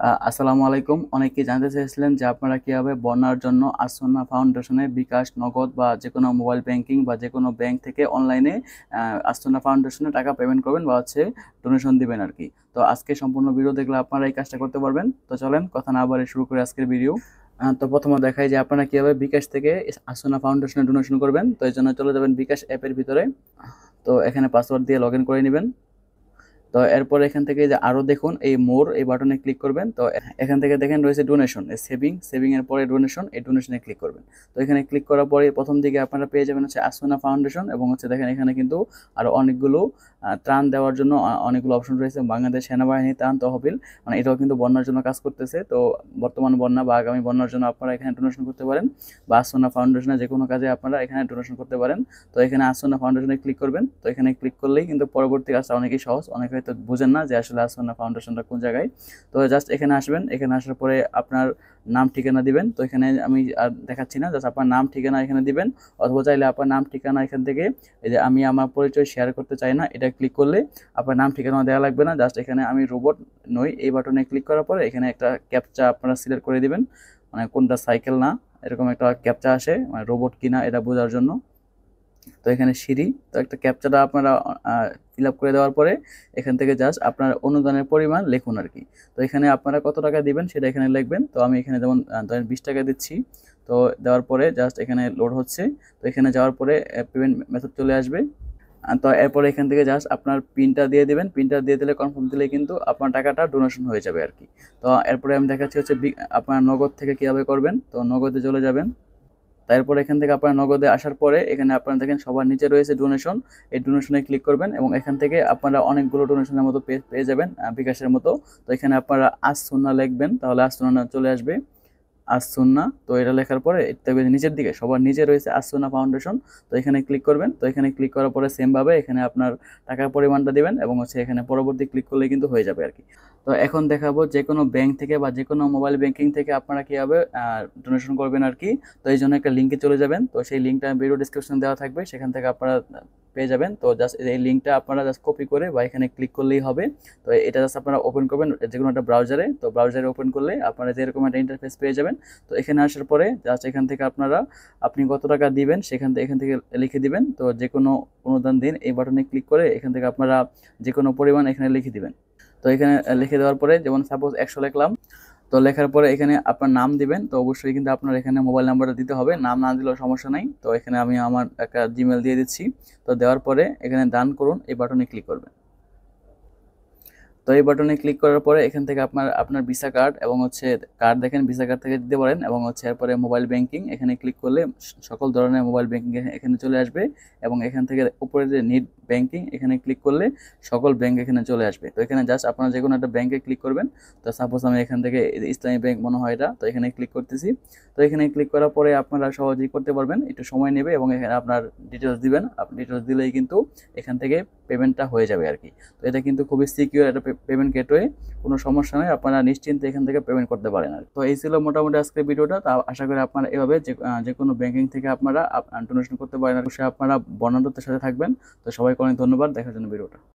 আসসালামু আলাইকুম। অনেকেই জানতে চেয়েছিলেন যে আপনারা কিভাবে বন্যার জন্য আসন্না ফাউন্ডেশনে বিকাশ, নগদ বা যেকোনো মোবাইল ব্যাংকিং বা যেকোনো ব্যাংক থেকে অনলাইনে আসন্না ফাউন্ডেশনে টাকা পেমেন্ট করবেন বা ডোনেশন দিবেন আর কি। তো আজকে সম্পূর্ণ ভিডিও দেখলে আপনারা এই কাজটা করতে পারবেন। তো চলেন কথা না বাড়িয়ে শুরু করে আজকের ভিডিও। তো প্রথমে দেখাই যে আপনারা কিভাবে বিকাশ থেকে আসন্না ফাউন্ডেশনে ডোনেশন করবেন। তো এই জন্য চলে যাবেন বিকাশ অ্যাপের ভিতরে। তো এখানে পাসওয়ার্ড দিয়ে লগ ইন করে নেবেন। তো এরপর এখান থেকে যে আরো দেখুন এই মোর এই বাটনে ক্লিক করবেন। তো এখান থেকে দেখেন রয়েছে ডোনেশন, সেভিং এর পরে ডোনেশন, এই ডোনেশনে ক্লিক করবেন। তো এখানে ক্লিক করার পরে প্রথম দিকে আপনারা পেয়ে যাবেন আসোনা ফাউন্ডেশন এবং দেখেন এখানে কিন্তু আরো অনেকগুলো ত্রাণ দেওয়ার জন্য অনেকগুলো অপশন রয়েছে। বাংলাদেশ সেনাবাহিনী ত্রাণ তহবিল, মানে এটাও কিন্তু বন্যার জন্য কাজ করতেছে। তো বর্তমান বন্যা বা আগামী বন্যার জন্য আপনারা এখানে ডোনেশন করতে পারেন, বা আসোনা ফাউন্ডেশনে যে কোনো কাজে আপনারা এখানে ডোনেশন করতে পারেন। তো এখানে আসোনা ফাউন্ডেশনে ক্লিক করবেন। তো এখানে ক্লিক করলেই কিন্তু পরবর্তী কাজটা অনেকই সহজ। অনেকে হয়তো বুঝেন না যে আসলে আসোনা ফাউন্ডেশনটা কোন জায়গায়। তো জাস্ট এখানে আসবেন, এখানে আসার পরে আপনার নাম ঠিকানা দিবেন। তো এখানে আমি আর দেখাচ্ছি না, জাস্ট আপনার নাম ঠিকানা এখানে দিবেন। অথবা চাইলে আপনার নাম ঠিকানা এখান থেকে এই যে আমি আমার পরিচয় শেয়ার করতে চাই না, এটা ক্লিক করলে আপনার নাম ঠিকানা দেওয়া লাগবে না। জাস্ট এখানে আমি রোবট নই এই বাটনে ক্লিক করার পরে এখানে একটা ক্যাপচা আপনারা সিলেক্ট করে দিবেন, মানে কোনটা সাইকেল না এরকম একটা ক্যাপচা আসে, মানে রোবট কিনা এটা বোঝার জন্য। তো এখানে সিঁড়ি, তো একটা ক্যাপচাটা আপনারা ফিল আপ করে দেওয়ার পরে এখান থেকে জাস্ট আপনার অনুদানের পরিমাণ লিখুন আর কি। তো এখানে আপনারা কত টাকা দিবেন সেটা এখানে লিখবেন। তো আমি এখানে যেমন ধরেন 20 টাকা দিচ্ছি। তো দেওয়ার পরে জাস্ট এখানে লোড হচ্ছে। তো এখানে যাওয়ার পরে পেমেন্ট মেথড চলে আসবে। তো এরপরে এখান থেকে জাস্ট আপনার পিনটা দিয়ে দিবেন। পিনটা দিয়ে দিলে কনফার্ম দিলে কিন্তু আপনার টাকাটা ডোনেশন হয়ে যাবে আর কি। তো এরপরে আমি দেখাচ্ছি আপনার নগদ থেকে কীভাবে করবেন। তো নগদে চলে যাবেন। তারপর এখান থেকে আপনার নগদে আসার পরে এখানে আপনারা দেখেন সবার নিচে রয়েছে ডোনেশন, এই ডোনেশনে ক্লিক করবেন এবং এখান থেকে আপনারা অনেকগুলো ডোনেশনের মতো পেয়ে যাবেন বিকাশের মতো। তো এখানে আপনারা আজ সুন্না লিখবেন, তাহলে আজ সুন্না চলে আসবে। আসুন্না, তো এটা লেখার পরে দেখবে নিচের দিকে সবার নিচে রয়েছে আসুন্না ফাউন্ডেশন। তো এখানে ক্লিক করবেন। তো এখানে ক্লিক করার পরে সেম ভাবে এখানে আপনার টাকার পরিমাণটা দিবেন এবং এখানে পরবর্তী ক্লিক করলে কিন্তু হয়ে যাবে আর কি। তো এখন দেখাবো যে কোনো ব্যাংক থেকে বা যে কোনো মোবাইল ব্যাংকিং থেকে আপনারা কীভাবে ডোনেশন করবেন আর কি। তো এই জন্য একটা লিঙ্কে চলে যাবেন। তো সেই লিঙ্কটা ভিডিও ডিসক্রিপশন দেওয়া থাকবে, সেখান থেকে আপনারা পেয়ে যাবেন। তো জাস্ট এই লিঙ্কটা আপনারা জাস্ট কপি করে বা এখানে ক্লিক করলেই হবে। তো এটা জাস্ট আপনারা ওপেন করবেন যে কোনো একটা ব্রাউজারে। তো ব্রাউজারে ওপেন করলে আপনারা যেরকম একটা ইন্টারফেস পেয়ে যাবেন। তো এখানে আসার পরে জাস্ট এখান থেকে আপনি কত টাকা দিবেন এখান থেকে লিখে দিবেন। তো যে কোনো অনুদান দিন এই বাটনে ক্লিক করে এখান থেকে আপনারা যে কোনো পরিমাণ এখানে লিখে দিবেন। তো এখানে লিখে দেওয়ার পরে যেমন সাপোজ 100 লিখলাম। তো লেখার পরে এখানে আপনার নাম দিবেন। তো অবশ্যই কিন্তু আপনার এখানে মোবাইল নাম্বারটা দিতে হবে, নাম না দিলেও সমস্যা নাই। তো এখানে আমি আমার একটা জিমেল দিয়ে দিচ্ছি। তো দেওয়ার পরে এখানে দান করুন এই বাটনে ক্লিক করবেন। তো এই বাটনে ক্লিক করার পরে এখান থেকে আপনার আপনার ভিসা কার্ড এবং কার্ড দেখেন ভিসা কার্ড থেকে দিতে পারেন এবং এরপরে মোবাইল ব্যাংকিং এখানে ক্লিক করলে সকল ধরনের মোবাইল ব্যাংকিং এখানে চলে আসবে এবং এখান থেকে উপরে যে নেট ব্যাংকিং এখানে ক্লিক করলে সকল ব্যাংক এখানে চলে আসবে। তো এখানে জাস্ট আপনারা যে কোনো একটা ব্যাংকে ক্লিক করবেন। তো সাপোজ আমি এখান থেকে ইসলামী ব্যাংক মনে হয় এটা, তো এখানে ক্লিক করতেছি। তো এখানে ক্লিক করার পরে আপনারা সহজেই করতে পারবেন, একটু সময় নেবে এবং এখানে আপনার ডিটেলস দিবেন। আপনি ডিটেলস দিলেই কিন্তু এখান থেকে পেমেন্টটা হয়ে যাবে আর কি। তো এটা কিন্তু খুবই সিকিউর একটা পেমেন্ট গেটওয়ে, কোনো সমস্যা নেই, আপনারা নিশ্চিন্তে এখান থেকে পেমেন্ট করতে পারেন আর। তো এই ছিল মোটামুটি আজকের ভিডিওটা। তা আশা করি আপনারা এভাবে যে কোনো ব্যাংকিং থেকে আপনারা ডোনেশন করতে পারেন। অবশ্যই আপনারা বর্ণাঢ্যতার সাথে থাকবেন। তো সবাইকে অনেক ধন্যবাদ দেখার জন্য ভিডিওটা।